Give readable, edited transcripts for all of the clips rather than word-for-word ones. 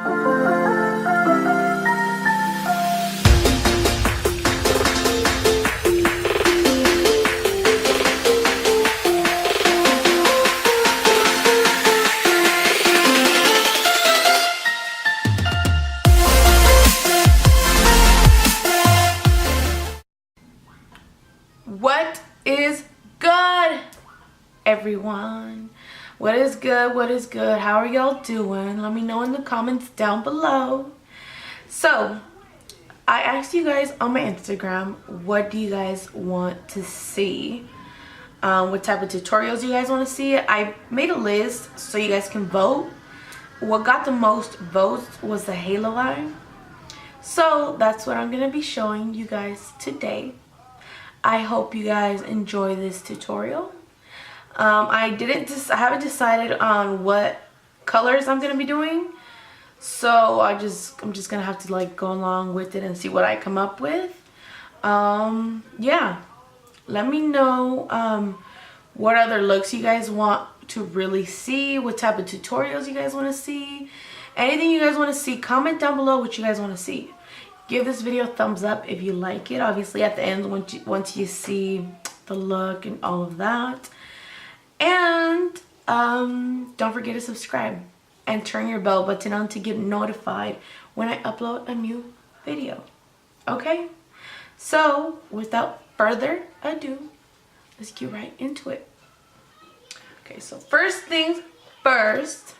What is good, everyone? What is good? What is good? How are y'all doing? Let me know in the comments down below. So I asked you guys on my Instagram, what do you guys want to see? What type of tutorials you guys want to see? I made a list so you guys can vote. What got the most votes was the halo eye. So that's what I'm going to be showing you guys today. I hope you guys enjoy this tutorial. I haven't decided on what colors I'm gonna be doing, so I'm just gonna have to like go along with it and see what I come up with. Yeah, let me know what other looks you guys want to really see, what type of tutorials you guys want to see, anything you guys want to see. Comment down below what you guys want to see. Give this video a thumbs up if you like it. Obviously at the end, once you see the look and all of that. And don't forget to subscribe and turn your bell button on to get notified when I upload a new video. Okay? So without further ado, let's get right into it. Okay, so first things first,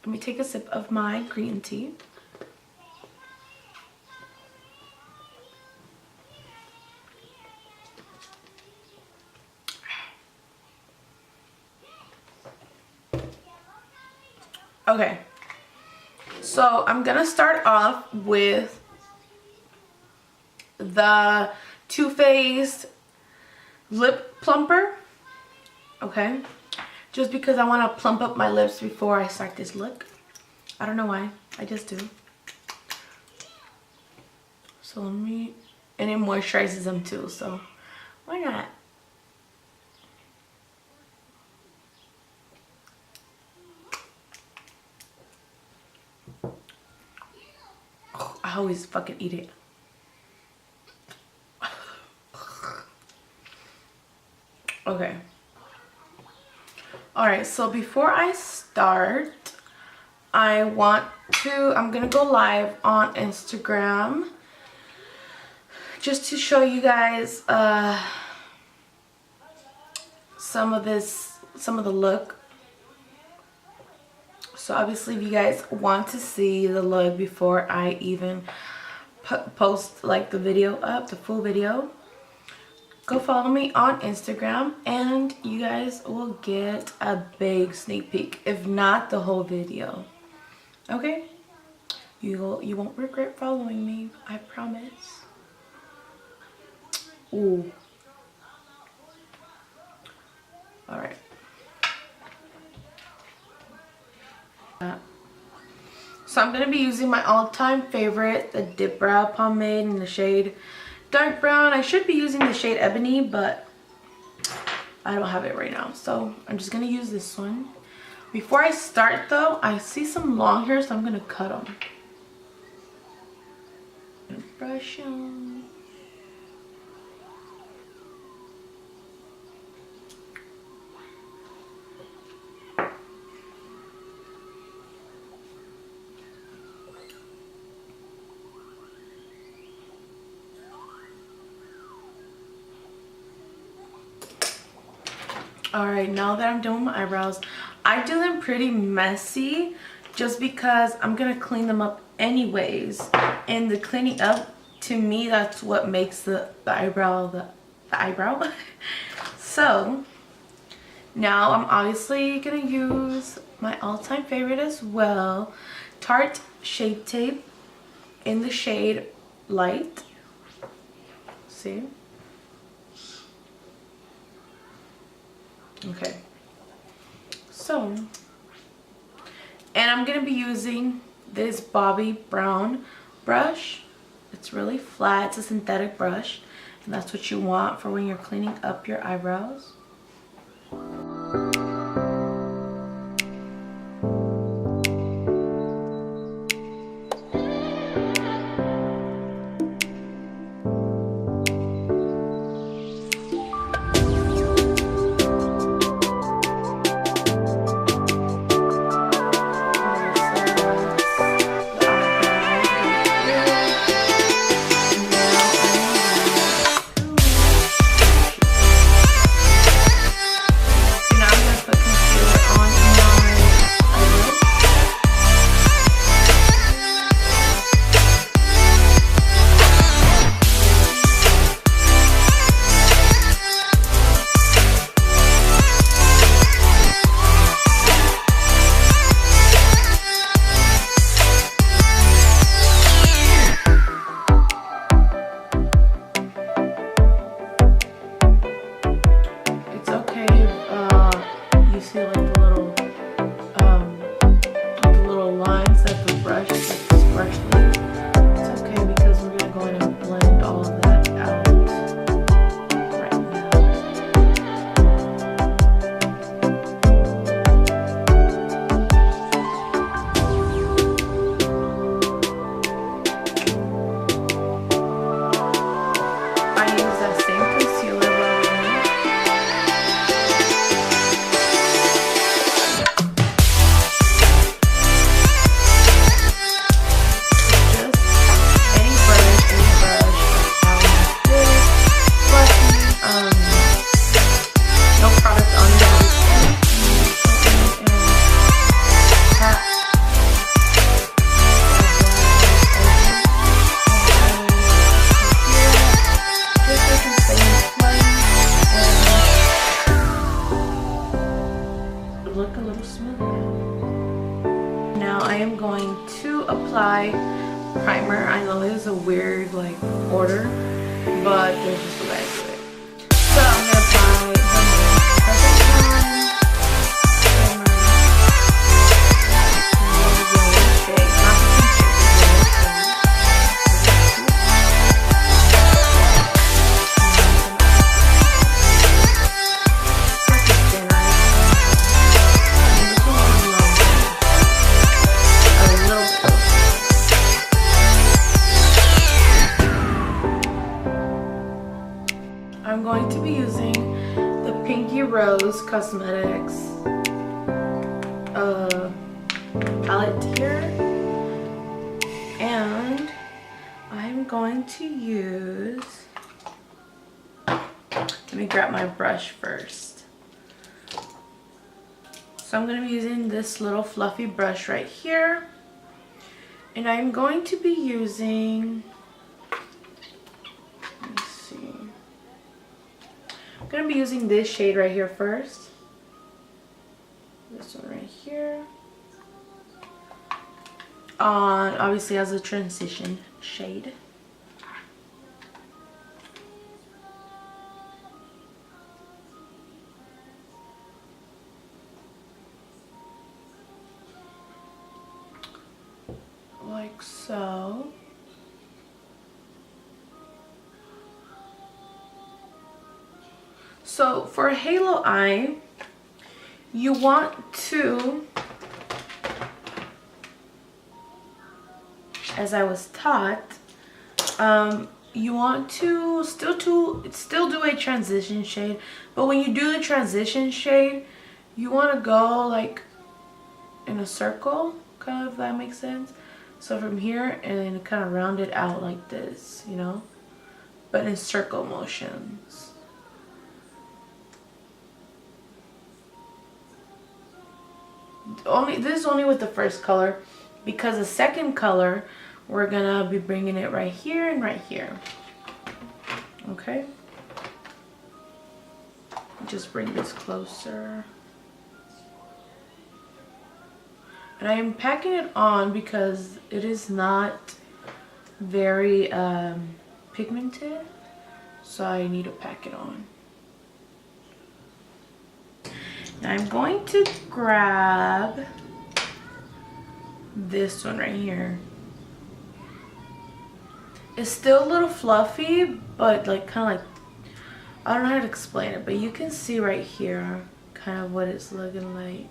let me take a sip of my green tea. Okay, so I'm gonna start off with the Too Faced lip plumper. Okay, just because I want to plump up my lips before I start this look. I don't know why, I just do. So and it moisturizes them too, so why not? I always fucking eat it. Okay. Alright, so before I start, I'm gonna go live on Instagram just to show you guys some of the look. So obviously if you guys want to see the look before I even post like the video up, the full video, go follow me on Instagram and you guys will get a big sneak peek, if not the whole video. Okay? You won't regret following me, I promise. Ooh. Alright. So I'm going to be using my all-time favorite, the Dip Brow Pomade in the shade Dark Brown. I should be using the shade Ebony, but I don't have it right now. So I'm just going to use this one. Before I start though, I see some long hair, so I'm going to cut them. Brush them. Alright, now that I'm doing my eyebrows, I do them pretty messy just because I'm going to clean them up anyways. And the cleaning up, to me, that's what makes the eyebrow the eyebrow. So, now I'm obviously going to use my all-time favorite as well, Tarte Shape Tape in the shade Light. See? Okay, so, and I'm going to be using this Bobbi Brown brush. It's really flat, it's a synthetic brush, and that's what you want for when you're cleaning up your eyebrows. now I am going to apply primer. I know it is a weird like order, but there's just a way I do it. So I'm gonna apply I'm going to be using the Pinky Rose Cosmetics palette here, and I'm going to use, let me grab my brush first. So I'm going to be using this little fluffy brush right here, and I'm going to be using, I'm going to be using this shade right here first. This one right here. Obviously as a transition shade. Like so. So for a halo eye, you want to, as I was taught, you want to still do a transition shade, but when you do the transition shade, you want to go like in a circle, kind of, if that makes sense. So from here and then kind of round it out like this, you know, but in circle motions. This is only with the first color, because the second color we're gonna be bringing it right here and right here. Okay, just bring this closer, and I am packing it on because it is not very pigmented, so I need to pack it on. I'm going to grab this one right here. It's still a little fluffy, but like kind of like, I don't know how to explain it, but you can see right here kind of what it's looking like.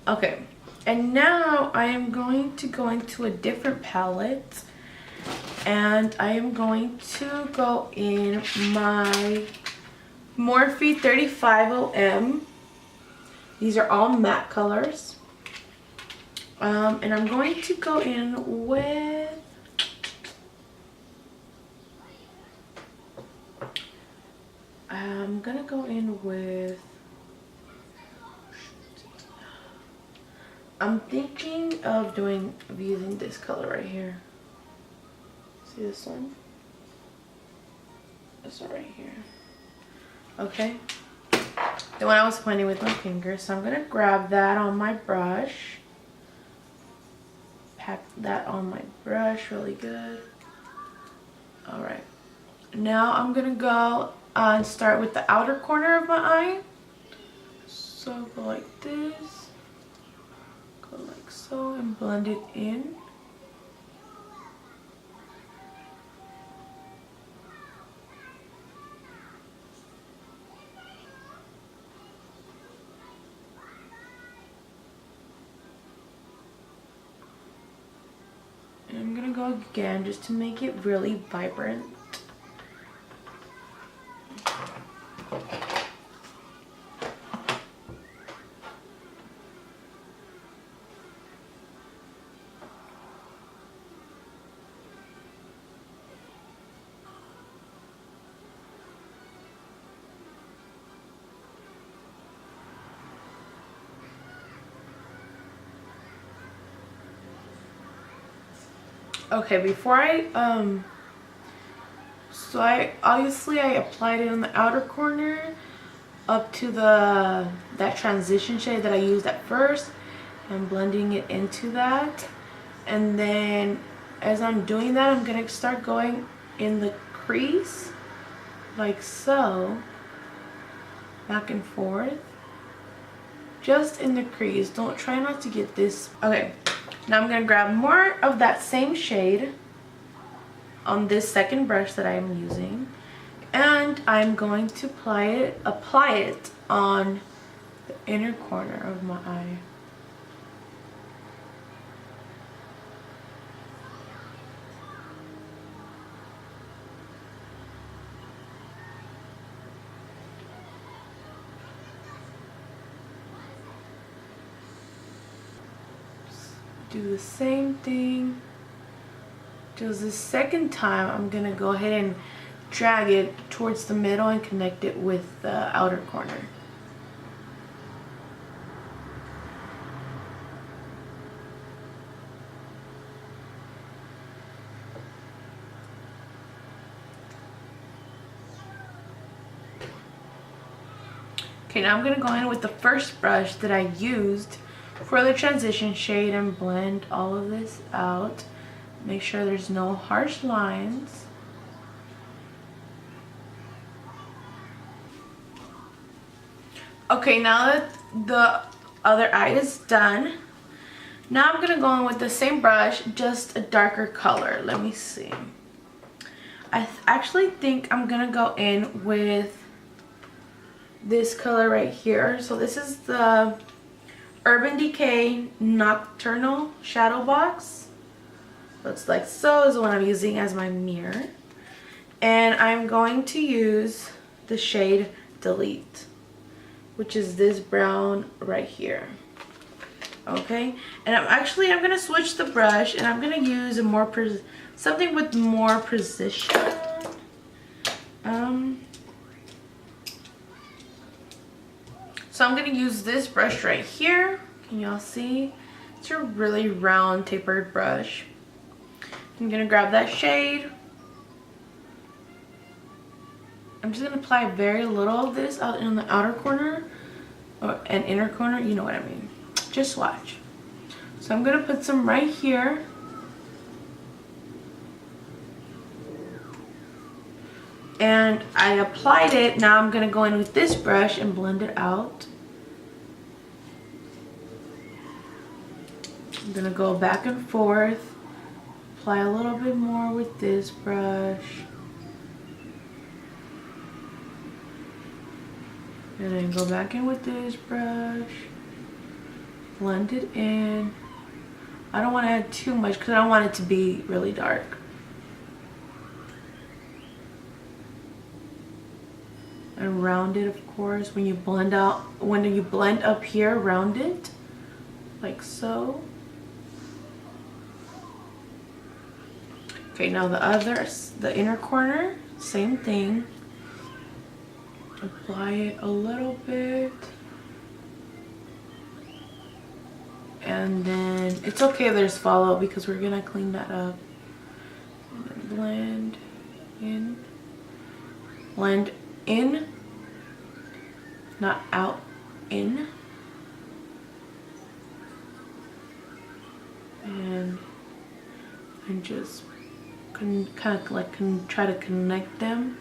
Okay, and now I am going to go into a different palette, and I am going to go in my Morphe 35OM. These are all matte colors. And I'm going to go in with, I'm gonna go in with, I'm thinking of using this color right here. See this one? This one right here. Okay. The one I was pointing with my finger. So I'm gonna grab that on my brush. Pack that on my brush really good. Alright. Now I'm gonna go and start with the outer corner of my eye. So go like this. Go like so and blend it in. I'm gonna go again just to make it really vibrant. Okay, before so I applied it on the outer corner up to that transition shade that I used at first, I'm blending it into that. And then as I'm doing that, I'm gonna start going in the crease like so, back and forth, just in the crease. Don't try not to get this. Okay, now I'm gonna grab more of that same shade on this second brush that I'm using, and I'm going to apply it on the inner corner of my eye. Do the same thing. Just the second time, I'm gonna go ahead and drag it towards the middle and connect it with the outer corner. Okay, now I'm gonna go in with the first brush that I used for the transition shade and blend all of this out. Make sure there's no harsh lines. Okay, now that the other eye is done, now I'm gonna go in with the same brush, just a darker color. Let me see. I actually think I'm gonna go in with this color right here. So this is the Urban Decay Nocturnal Shadow Box. Looks like so, is the one I'm using as my mirror. And I'm going to use the shade Delete, which is this brown right here. Okay, and I'm gonna switch the brush, and I'm gonna use a more something with more precision. So I'm gonna use this brush right here. Can y'all see? It's a really round tapered brush. I'm gonna grab that shade. I'm just gonna apply very little of this out in the outer corner or an inner corner, you know what I mean. Just watch. So I'm gonna put some right here. And I applied it. Now I'm gonna go in with this brush and blend it out. I'm gonna go back and forth, apply a little bit more with this brush, and then go back in with this brush, blend it in. I don't want to add too much because I don't want it to be really dark. And round it, of course. When you blend up here, round it like so. Okay, now the inner corner, same thing. Apply it a little bit. And then it's okay if there's fallout because we're gonna clean that up. And then blend in, not out, in. And just kind of like try to connect them,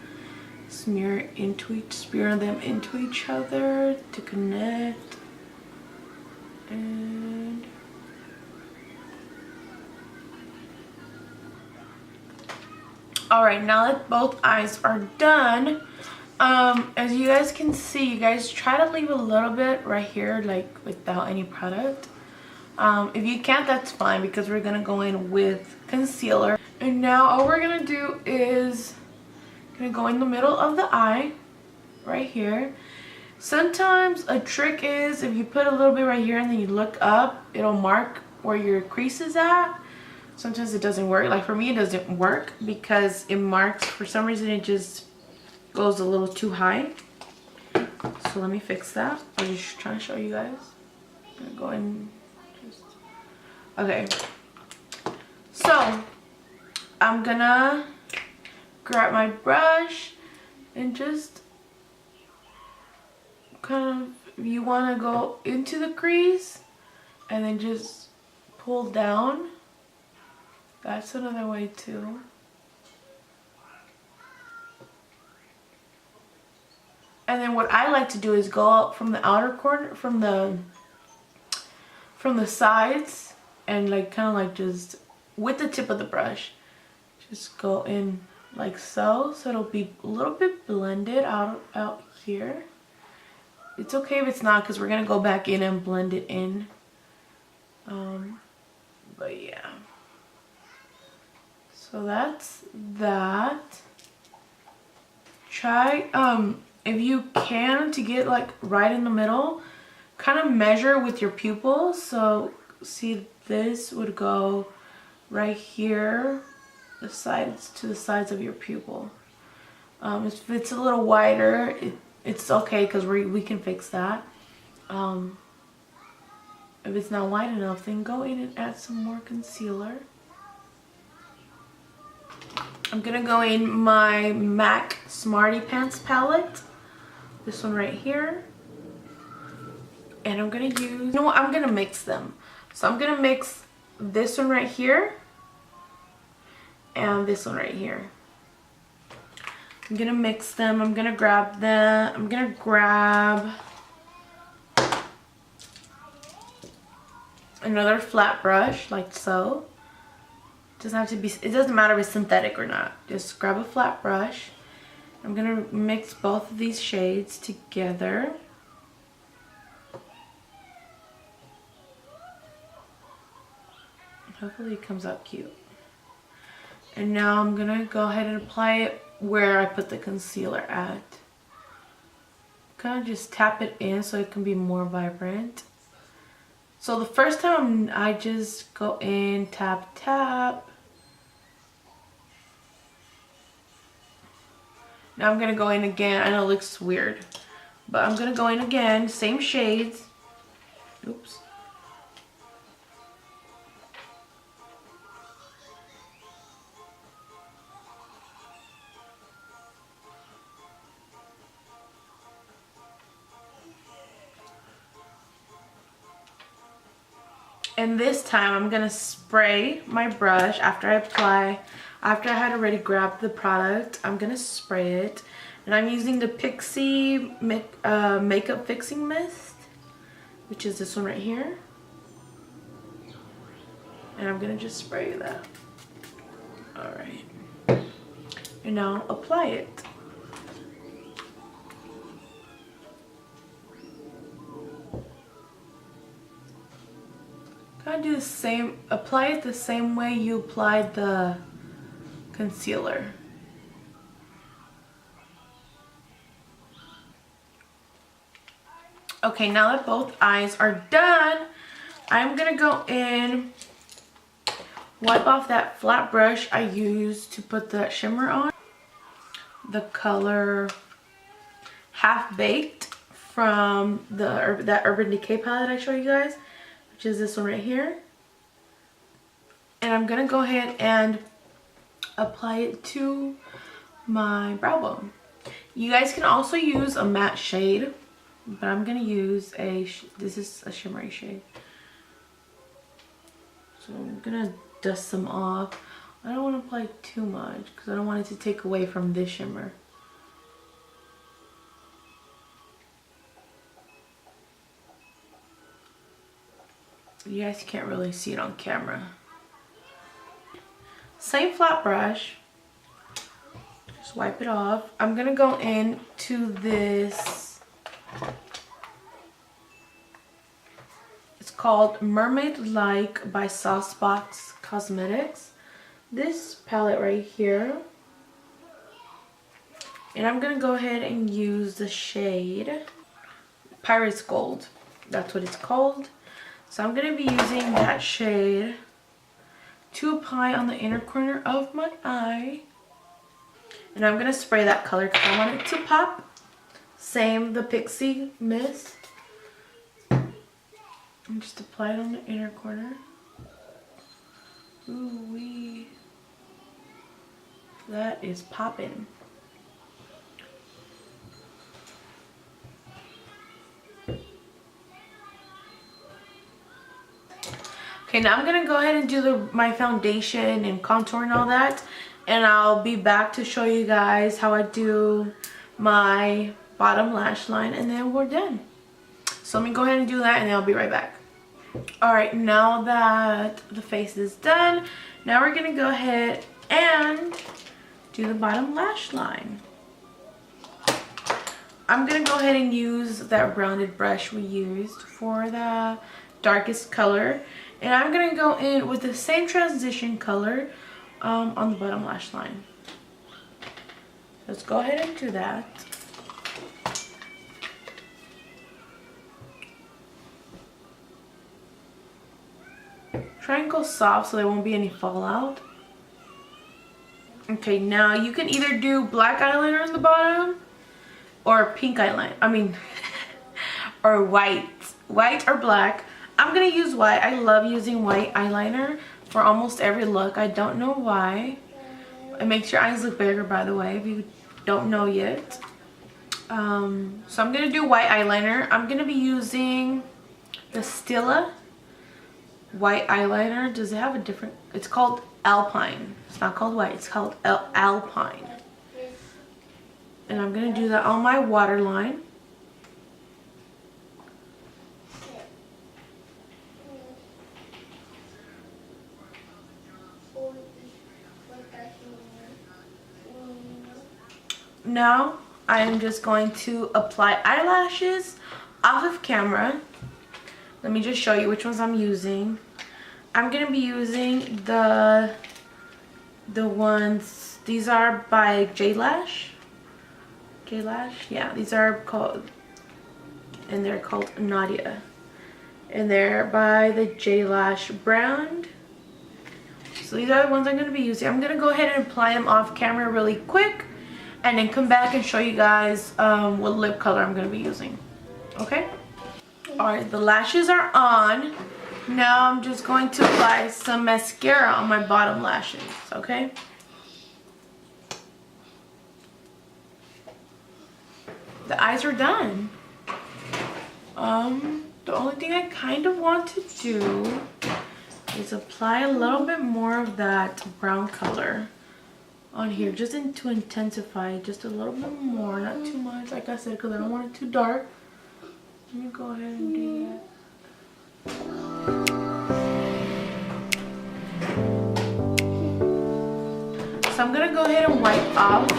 smear them into each other to connect. And all right, now that both eyes are done, as you guys can see, you guys try to leave a little bit right here, like without any product. If you can't, that's fine because we're gonna go in with concealer. And now all we're gonna do is gonna go in the middle of the eye right here. Sometimes a trick is if you put a little bit right here and then you look up, it'll mark where your crease is at. Sometimes it doesn't work. Like for me, it doesn't work because it marks, for some reason it just goes a little too high. So let me fix that. I'm just trying to show you guys. I'm gonna go in just, okay. So I'm gonna grab my brush and just kind of, if you want to go into the crease, and then just pull down. That's another way too. And then what I like to do is go out from the outer corner, from the sides, and like kind of like just with the tip of the brush, just go in like so it'll be a little bit blended out here. It's okay if it's not, because we're gonna go back in and blend it in. But yeah, so that's that. Try if you can, to get like right in the middle, kind of measure with your pupil. So see, this would go right here, the sides, to the sides of your pupil. If it's a little wider, it's okay, because we can fix that. If it's not wide enough, then go in and add some more concealer. I'm gonna go in my MAC Smarty Pants palette, this one right here, and I'm gonna use, you know what, I'm gonna mix them. So I'm gonna mix this one right here and this one right here. I'm gonna mix them. I'm gonna grab another flat brush like so. Doesn't have to be, it doesn't matter if it's synthetic or not. Just grab a flat brush. I'm gonna mix both of these shades together. Hopefully it comes out cute. And now I'm gonna go ahead and apply it where I put the concealer at. Kind of just tap it in so it can be more vibrant. So the first time I just go in, tap, tap. Now I'm gonna go in again. I know it looks weird, but I'm gonna go in again, same shades. Oops. And this time I'm gonna spray my brush after I had already grabbed the product. I'm gonna spray it, and I'm using the Pixie Makeup Fixing Mist, which is this one right here. And I'm gonna just spray that. All right, and now apply it. Kind of do the same, apply it the same way you applied the concealer. Okay, now that both eyes are done, I'm gonna go in, wipe off that flat brush I used to put the shimmer on. The color Half Baked from that Urban Decay palette I showed you guys, which is this one right here. And I'm gonna go ahead and apply it to my brow bone. You guys can also use a matte shade, but I'm gonna use this is a shimmery shade. So I'm gonna dust some off. I don't want to apply too much because I don't want it to take away from this shimmer. You guys can't really see it on camera. Same flat brush. Just wipe it off. I'm gonna go into this. It's called Mermaid Like by Saucebox Cosmetics. This palette right here. And I'm gonna go ahead and use the shade Pirate's Gold. That's what it's called. So I'm going to be using that shade to apply on the inner corner of my eye. And I'm going to spray that color because I want it to pop. Same, the Pixie Mist. And just apply it on the inner corner. Ooh wee. That is popping. Okay, now I'm gonna go ahead and do my foundation and contour and all that, and I'll be back to show you guys how I do my bottom lash line, and then we're done. So let me go ahead and do that, and then I'll be right back. Alright, now that the face is done, now we're gonna go ahead and do the bottom lash line. I'm gonna go ahead and use that rounded brush we used for the darkest color, and I'm gonna go in with the same transition color on the bottom lash line. Let's go ahead and do that. Try and go soft so there won't be any fallout. Okay, now you can either do black eyeliner on the bottom or pink eyeliner. Or white or black. I'm gonna use white. I love using white eyeliner for almost every look. I don't know why. It makes your eyes look bigger, by the way, if you don't know yet. So I'm gonna do white eyeliner. I'm gonna be using the Stila white eyeliner. Does it have a different? It's called Alpine. It's not called white. It's called Alpine. And I'm gonna do that on my waterline. Now I am just going to apply eyelashes off of camera. Let me just show you which ones I'm using. I'm gonna be using the ones, these are by J-Lash. Yeah, these are called, and they're called Nadia, and they're by the J-Lash brand. So these are the ones I'm gonna be using. I'm gonna go ahead and apply them off camera really quick, and then come back and show you guys what lip color I'm gonna be using. Okay? Alright, the lashes are on. Now I'm just going to apply some mascara on my bottom lashes, okay? The eyes are done. The only thing I kind of want to do is apply a little bit more of that brown color on here, just to intensify it just a little bit more, not too much, like I said, because I don't want it too dark. Let me go ahead and do that. So I'm gonna go ahead and wipe off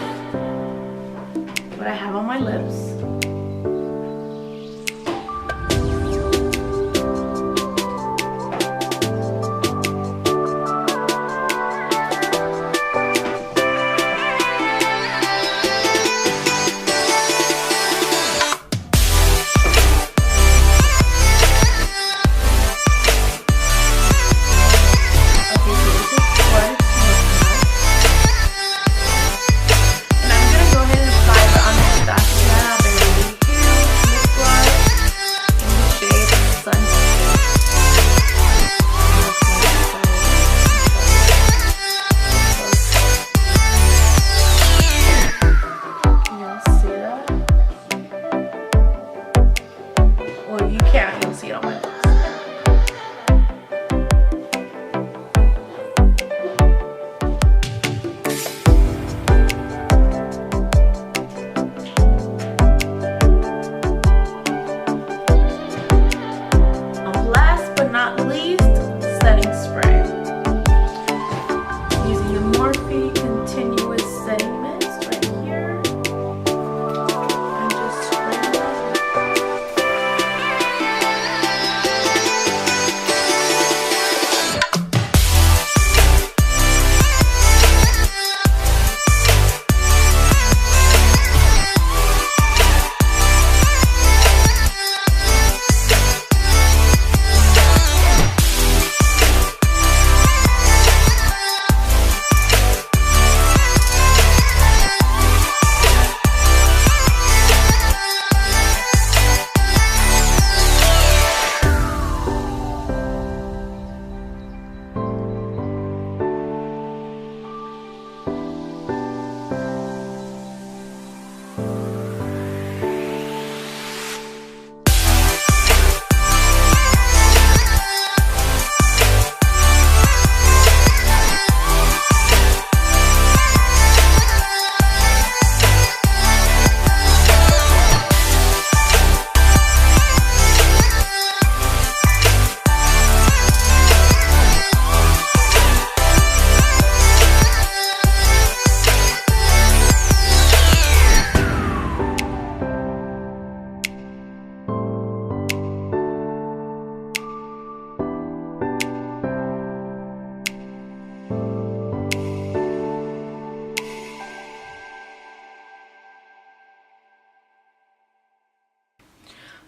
what I have on my lips. And I'm gonna go ahead and apply it on the back of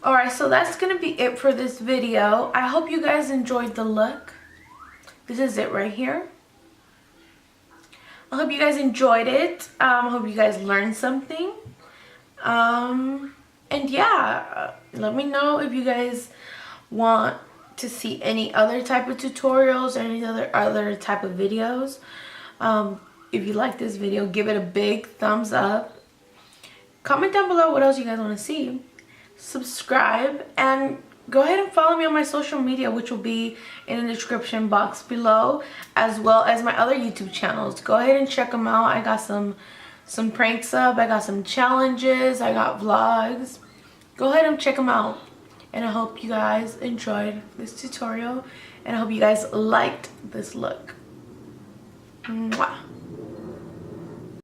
Alright, so that's gonna be it for this video. I hope you guys enjoyed the look. This is it right here. I hope you guys enjoyed it. I hope you guys learned something. And yeah, let me know if you guys want to see any other type of tutorials or any other type of videos. If you like this video, give it a big thumbs up. Comment down below what else you guys want to see. Subscribe and go ahead and follow me on my social media, which will be in the description box below, as well as my other YouTube channels. Go ahead and check them out. I got some pranks up, I got some challenges, I got vlogs. Go ahead and check them out. And I hope you guys enjoyed this tutorial, and I hope you guys liked this look. Mwah.